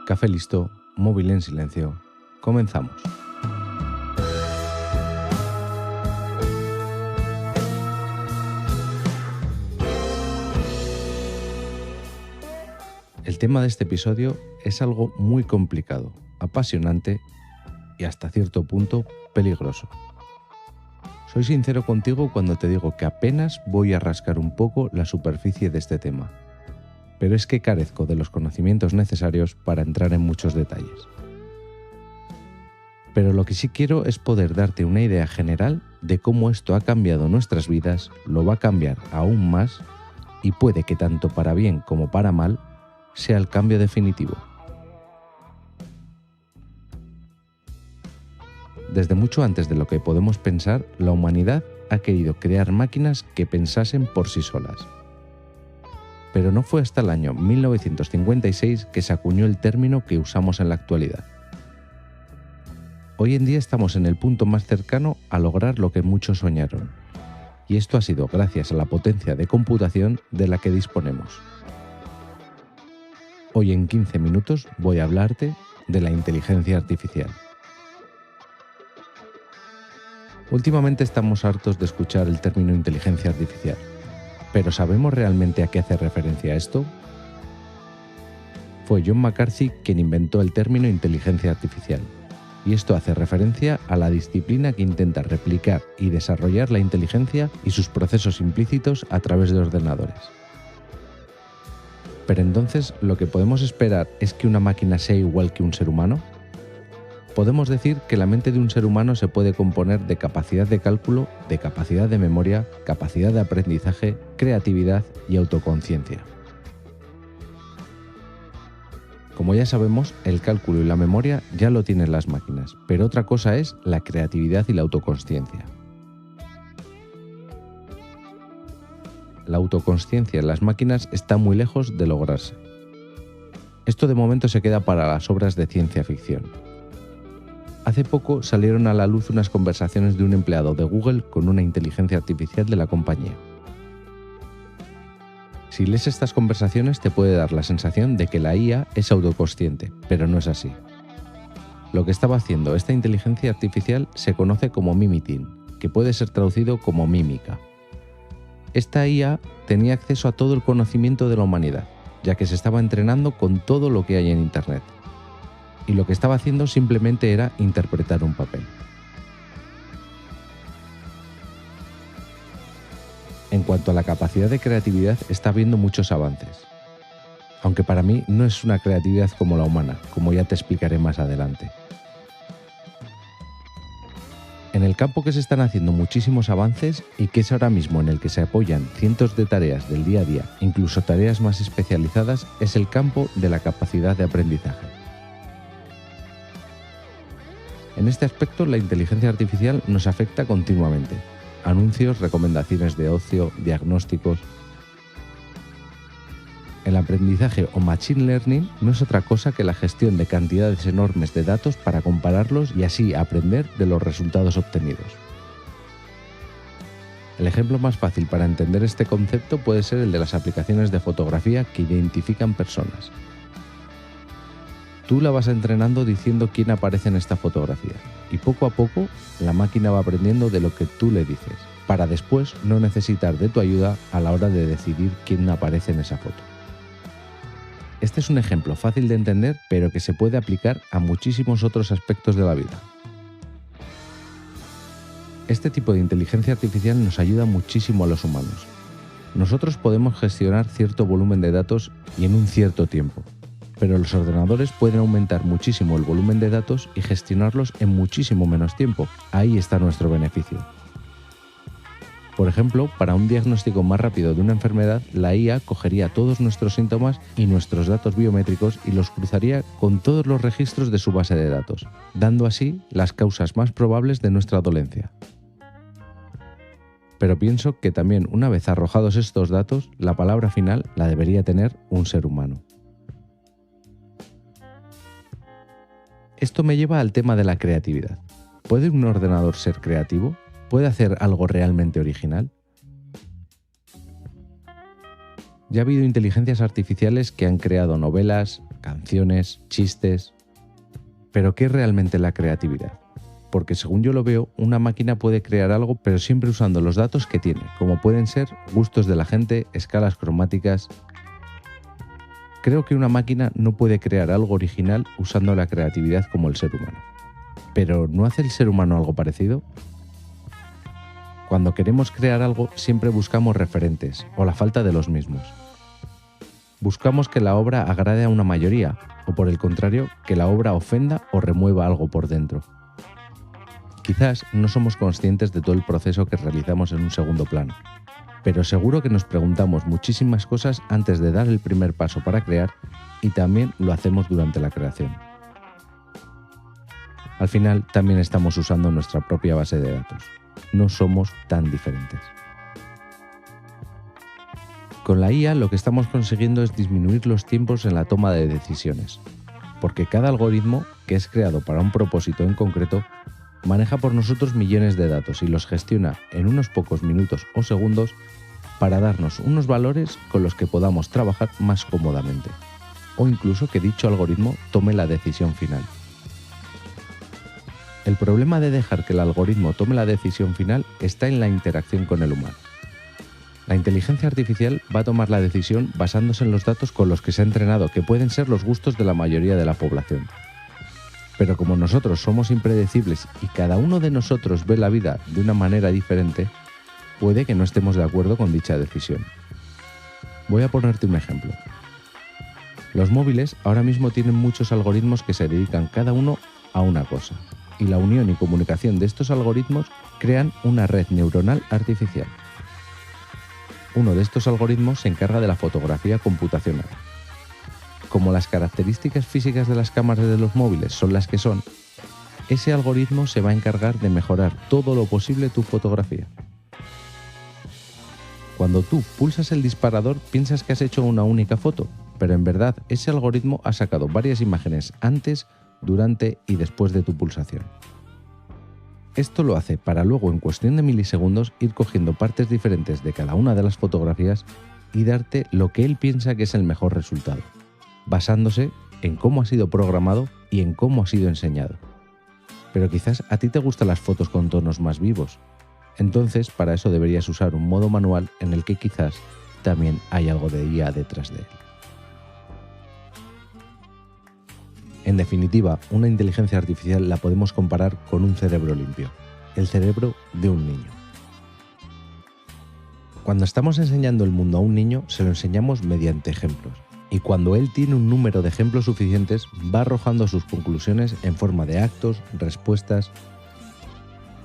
Café listo, móvil en silencio. Comenzamos. El tema de este episodio es algo muy complicado, apasionante y hasta cierto punto peligroso. Soy sincero contigo cuando te digo que apenas voy a rascar un poco la superficie de este tema, pero es que carezco de los conocimientos necesarios para entrar en muchos detalles. Pero lo que sí quiero es poder darte una idea general de cómo esto ha cambiado nuestras vidas, lo va a cambiar aún más y puede que tanto para bien como para mal sea el cambio definitivo. Desde mucho antes de lo que podemos pensar, la humanidad ha querido crear máquinas que pensasen por sí solas. Pero no fue hasta el año 1956 que se acuñó el término que usamos en la actualidad. Hoy en día estamos en el punto más cercano a lograr lo que muchos soñaron, y esto ha sido gracias a la potencia de computación de la que disponemos. Hoy en 15 minutos voy a hablarte de la inteligencia artificial. Últimamente estamos hartos de escuchar el término inteligencia artificial, pero ¿sabemos realmente a qué hace referencia esto? Fue John McCarthy quien inventó el término inteligencia artificial, y esto hace referencia a la disciplina que intenta replicar y desarrollar la inteligencia y sus procesos implícitos a través de ordenadores. Pero entonces, ¿lo que podemos esperar es que una máquina sea igual que un ser humano? Podemos decir que la mente de un ser humano se puede componer de capacidad de cálculo, de capacidad de memoria, capacidad de aprendizaje, creatividad y autoconciencia. Como ya sabemos, el cálculo y la memoria ya lo tienen las máquinas, pero otra cosa es la creatividad y la autoconsciencia. La autoconsciencia en las máquinas está muy lejos de lograrse. Esto de momento se queda para las obras de ciencia ficción. Hace poco salieron a la luz unas conversaciones de un empleado de Google con una inteligencia artificial de la compañía. Si lees estas conversaciones te puede dar la sensación de que la IA es autoconsciente, pero no es así. Lo que estaba haciendo esta inteligencia artificial se conoce como mimicking, que puede ser traducido como mímica. Esta IA tenía acceso a todo el conocimiento de la humanidad, ya que se estaba entrenando con todo lo que hay en Internet. Y lo que estaba haciendo simplemente era interpretar un papel. En cuanto a la capacidad de creatividad, está habiendo muchos avances. Aunque para mí no es una creatividad como la humana, como ya te explicaré más adelante. En el campo que se están haciendo muchísimos avances y que es ahora mismo en el que se apoyan cientos de tareas del día a día, incluso tareas más especializadas, es el campo de la capacidad de aprendizaje. En este aspecto, la inteligencia artificial nos afecta continuamente. Anuncios, recomendaciones de ocio, diagnósticos. El aprendizaje o machine learning no es otra cosa que la gestión de cantidades enormes de datos para compararlos y así aprender de los resultados obtenidos. El ejemplo más fácil para entender este concepto puede ser el de las aplicaciones de fotografía que identifican personas. Tú la vas entrenando diciendo quién aparece en esta fotografía y poco a poco la máquina va aprendiendo de lo que tú le dices, para después no necesitar de tu ayuda a la hora de decidir quién aparece en esa foto. Este es un ejemplo fácil de entender, pero que se puede aplicar a muchísimos otros aspectos de la vida. Este tipo de inteligencia artificial nos ayuda muchísimo a los humanos. Nosotros podemos gestionar cierto volumen de datos y en un cierto tiempo. Pero los ordenadores pueden aumentar muchísimo el volumen de datos y gestionarlos en muchísimo menos tiempo. Ahí está nuestro beneficio. Por ejemplo, para un diagnóstico más rápido de una enfermedad, la IA cogería todos nuestros síntomas y nuestros datos biométricos y los cruzaría con todos los registros de su base de datos, dando así las causas más probables de nuestra dolencia. Pero pienso que también, una vez arrojados estos datos, la palabra final la debería tener un ser humano. Esto me lleva al tema de la creatividad. ¿Puede un ordenador ser creativo? ¿Puede hacer algo realmente original? Ya ha habido inteligencias artificiales que han creado novelas, canciones, chistes. ¿Pero qué es realmente la creatividad? Porque según yo lo veo, una máquina puede crear algo, pero siempre usando los datos que tiene, como pueden ser gustos de la gente, escalas cromáticas. Creo que una máquina no puede crear algo original usando la creatividad como el ser humano. ¿Pero no hace el ser humano algo parecido? Cuando queremos crear algo, siempre buscamos referentes, o la falta de los mismos. Buscamos que la obra agrade a una mayoría, o por el contrario, que la obra ofenda o remueva algo por dentro. Quizás no somos conscientes de todo el proceso que realizamos en un segundo plano, pero seguro que nos preguntamos muchísimas cosas antes de dar el primer paso para crear y también lo hacemos durante la creación. Al final también estamos usando nuestra propia base de datos. No somos tan diferentes. Con la IA lo que estamos consiguiendo es disminuir los tiempos en la toma de decisiones, porque cada algoritmo que es creado para un propósito en concreto maneja por nosotros millones de datos y los gestiona en unos pocos minutos o segundos para darnos unos valores con los que podamos trabajar más cómodamente, o incluso que dicho algoritmo tome la decisión final. El problema de dejar que el algoritmo tome la decisión final está en la interacción con el humano. La inteligencia artificial va a tomar la decisión basándose en los datos con los que se ha entrenado, que pueden ser los gustos de la mayoría de la población. Pero como nosotros somos impredecibles y cada uno de nosotros ve la vida de una manera diferente, puede que no estemos de acuerdo con dicha decisión. Voy a ponerte un ejemplo. Los móviles ahora mismo tienen muchos algoritmos que se dedican cada uno a una cosa, y la unión y comunicación de estos algoritmos crean una red neuronal artificial. Uno de estos algoritmos se encarga de la fotografía computacional. Como las características físicas de las cámaras de los móviles son las que son, ese algoritmo se va a encargar de mejorar todo lo posible tu fotografía. Cuando tú pulsas el disparador piensas que has hecho una única foto, pero en verdad ese algoritmo ha sacado varias imágenes antes, durante y después de tu pulsación. Esto lo hace para luego en cuestión de milisegundos ir cogiendo partes diferentes de cada una de las fotografías y darte lo que él piensa que es el mejor resultado, basándose en cómo ha sido programado y en cómo ha sido enseñado. Pero quizás a ti te gustan las fotos con tonos más vivos. Entonces, para eso deberías usar un modo manual en el que quizás también hay algo de IA detrás de él. En definitiva, una inteligencia artificial la podemos comparar con un cerebro limpio, el cerebro de un niño. Cuando estamos enseñando el mundo a un niño, se lo enseñamos mediante ejemplos. Y cuando él tiene un número de ejemplos suficientes, va arrojando sus conclusiones en forma de actos, respuestas.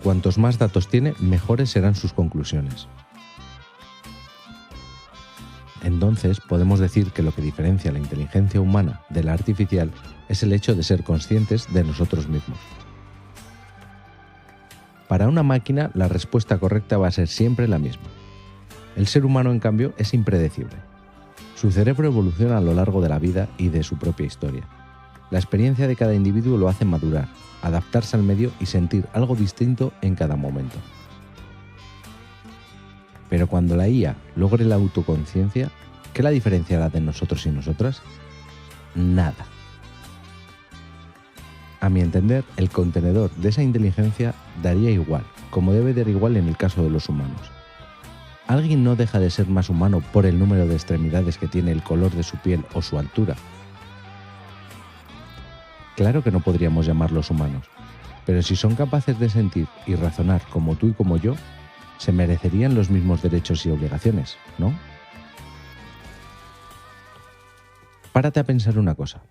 Cuantos más datos tiene, mejores serán sus conclusiones. Entonces, podemos decir que lo que diferencia la inteligencia humana de la artificial es el hecho de ser conscientes de nosotros mismos. Para una máquina, la respuesta correcta va a ser siempre la misma. El ser humano, en cambio, es impredecible. Su cerebro evoluciona a lo largo de la vida y de su propia historia. La experiencia de cada individuo lo hace madurar, adaptarse al medio y sentir algo distinto en cada momento. Pero cuando la IA logre la autoconciencia, ¿qué la diferenciará de nosotros y nosotras? Nada. A mi entender, el contenedor de esa inteligencia daría igual, como debe dar igual en el caso de los humanos. Alguien no deja de ser más humano por el número de extremidades que tiene, el color de su piel o su altura. Claro que no podríamos llamarlos humanos, pero si son capaces de sentir y razonar como tú y como yo, se merecerían los mismos derechos y obligaciones, ¿no? Párate a pensar una cosa.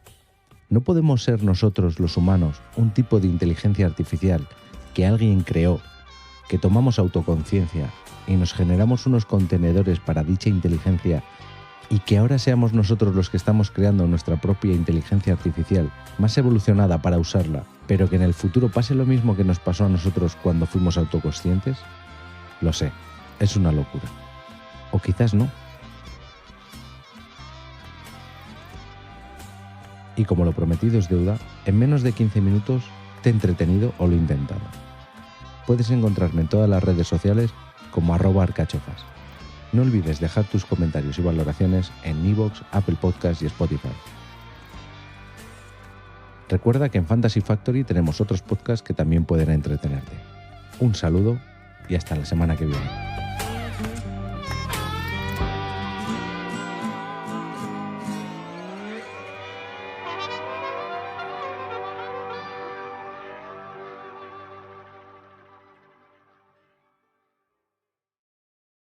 ¿No podemos ser nosotros, los humanos, un tipo de inteligencia artificial que alguien creó, que tomamos autoconciencia y nos generamos unos contenedores para dicha inteligencia y que ahora seamos nosotros los que estamos creando nuestra propia inteligencia artificial más evolucionada para usarla, pero que en el futuro pase lo mismo que nos pasó a nosotros cuando fuimos autoconscientes? Lo sé, es una locura. O quizás no. Y como lo prometido es deuda, en menos de 15 minutos te he entretenido o lo he intentado. Puedes encontrarme en todas las redes sociales como @arcachofas. No olvides dejar tus comentarios y valoraciones en iVoox, Apple Podcasts y Spotify. Recuerda que en Fantasy Factory tenemos otros podcasts que también pueden entretenerte. Un saludo y hasta la semana que viene.